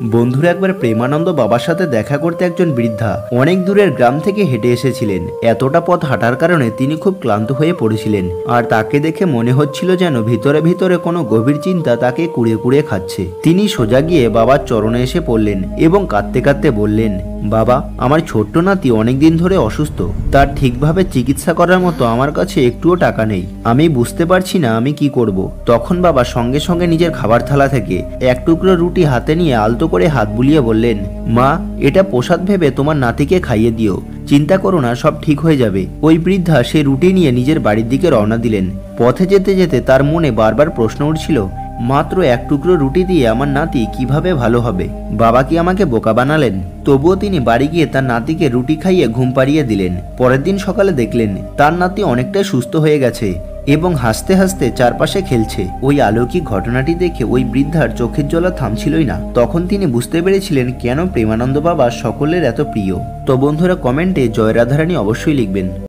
বন্ধুরা একবার প্রেমানন্দ বাবার সাথে দেখা করতে একজন বৃদ্ধা অনেক দূরের গ্রাম থেকে হেঁটে এসেছিলেন। এতটা পথ হাঁটার কারণে তিনি খুব ক্লান্ত হয়ে পড়েছিলেন, আর তাকে দেখে মনে হচ্ছিল যেন ভিতরে ভিতরে কোনো গভীর চিন্তা তাকে কুড়িয়ে কুড়িয়ে খাচ্ছে। তিনি সোজা গিয়ে বাবার চরণে এসে পড়লেন এবং কাঁদতে কাঁদতে বললেন, বাবা, আমার ছোট্ট নাতি অনেকদিন ধরে অসুস্থ। তার ঠিকভাবে চিকিৎসা করার মতো আমার কাছে একটুও টাকা নেই। আমি বুঝতে পারছি না আমি কি করব। তখন বাবা সঙ্গে সঙ্গে নিজের খাবার থালা থেকে এক টুকরো রুটি হাতে নিয়ে আলতো করে হাত বুলিয়ে বললেন, মা, এটা প্রসাদ ভেবে তোমার নাতিকে খাইয়ে দিও। চিন্তা করো না, সব ঠিক হয়ে যাবে। ওই বৃদ্ধা সে রুটি নিয়ে নিজের বাড়ির দিকে রওনা দিলেন। পথে যেতে যেতে তার মনে বারবার প্রশ্ন উঠছিল, মাত্র এক টুকরো রুটি দিয়ে আমার নাতি কিভাবে ভালো হবে? বাবা কি আমাকে বোকা বানালেন? তবুও তিনি বাড়ি গিয়ে তার নাতিকে রুটি খাইয়ে ঘুম পাড়িয়ে দিলেন। পরের দিন সকালে দেখলেন তার নাতি অনেকটাই সুস্থ হয়ে গেছে এবং হাসতে হাসতে চারপাশে খেলছে। ওই অলৌকিক ঘটনাটি দেখে ওই বৃদ্ধার চোখের জল থামছিলই না। তখন তিনি বুঝতে পেরেছিলেন কেন প্রেমানন্দ বাবা সকলের এত প্রিয়। তো বন্ধুরা, কমেন্টে জয় রাধারানী অবশ্যই লিখবেন।